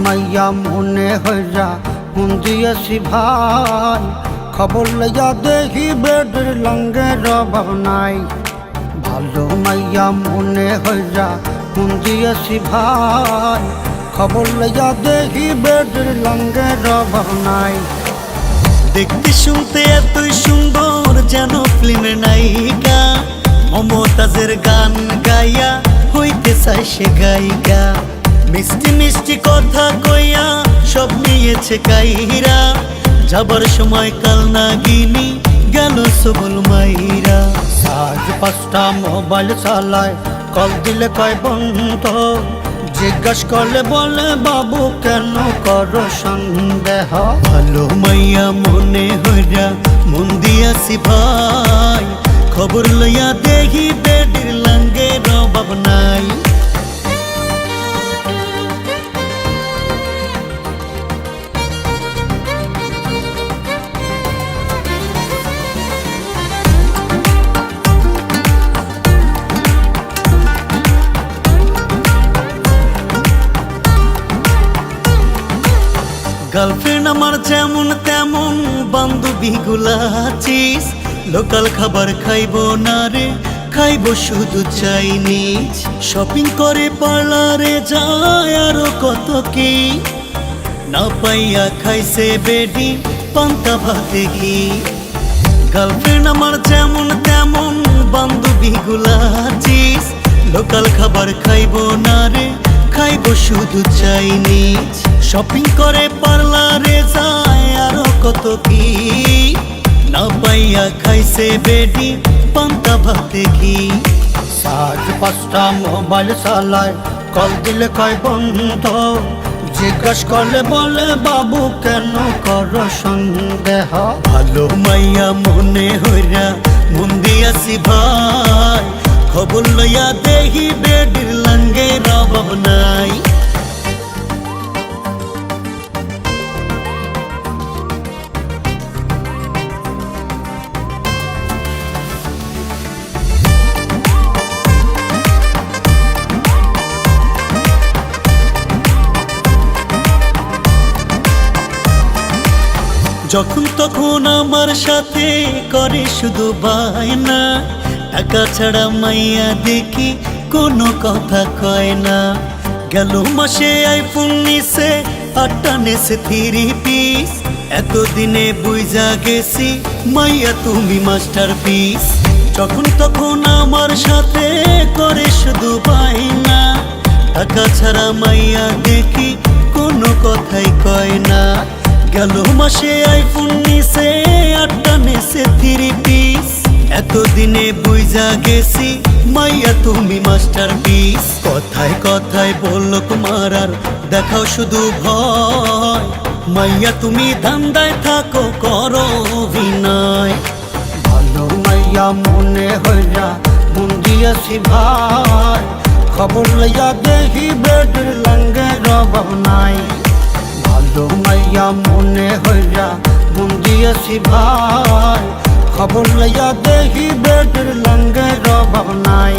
মাইয়া মনে হইয়া মন দিয়েছি ভাই, খবর লইয়া দেখি বেডের লঙ্গের অভাব নাই। ভালো মাইয়া মনে হইয়া মন দিয়েছি ভাই, খবর লইয়া দেখি বেডের লঙ্গের অভাব নাই। দেখতে শুনতে এতই সুন্দর যেন ফিল্মের নায়িকা, মমতাজের গান গাইয়া হইতে চায় সে গায়িকা। মিষ্টি মিষ্টি কথা কইয়া সব নিয়েছে কাইরা, যাবার সময় কাল নাগিনী গেল সবল মাইরা। আজ 5টা মোবাইল চালায়, কল দিলে কয় বন্ধ, জিজ্ঞাস করলে বলে বাবু কেন করো সন্দেহ। ভালো মাইয়া মনে হইরা মন দিয়াছি ভাই, খবর লইয়া দেখি বেডের লঙ্গের অভাব নাই। গার্লফ্রেন্ড আমার যেমন তেমন বান্ধবী গুলা আছিস, লোকাল খাবার খাইবো না রে, খাইবো শুধু চাইনিজ। শপিং করে পার্লারে যায় আরো কত কি, না পাইয়া খাইছে বেডি পান্তা ভাতে ঘি। গার্লফ্রেন্ড আমার যেমন তেমন বান্ধবী গুলা আছিস, লোকাল খাবার খাইবো না রে, খাইবো শুধু চাইনিজ। শপিং করে পার্লারে যায় আরো কত কি, না পাইয়া খাইছে বেডি পান্তা ভাতে ঘি। আজ 5টা মোবাইল চালায়, কল দিলে কয় বন্ধ, জিজ্ঞাস করলে বলে বাবু কেন করো সন্দেহ। ভালো মাইয়া মনে হইরা মন দিয়াছি ভাই, খবর লইয়া দেখি বেডের লঙ্গের অভাব নাই। যখন তখন আমার সাথে করে শুধু বায়না, টাকা ছাড়া মাইয়া দেখি কোনো কথা কয় না। গেল মাসে আইফোন নিছে, 8টা নেছে 3 পিস, এতদিনে বুঝা গেছি মাইয়া তুমি মাস্টার পিস। যখন তখন আমার সাথে করে শুধু বায়না, টাকা ছাড়া মাইয়া দেখি কোনো কথাই কয় না। গেল মাসে আইফোন নিছে, 8টা নেছে 3 পিস, এতদিনে বুঝা গেছি মাইয়া তুমি মাস্টার পিস। কথায় কথায় বললো তোমার আর দেখাও শুধু ভয়, মাইয়া তুমি ধান্দায় থাকো করো অভিনয়। ভালো মাইয়া মনে হইয়া মন দিয়েছি ভাই, খবর লইয়া দেখি বেডের লঙ্গের অভাব নাই। ভালো মাইয়া মনে হইয়া মন দিয়েছি ভাই, খবর লইয়া দেখি বেডের লঙ্গের অভাব নাই।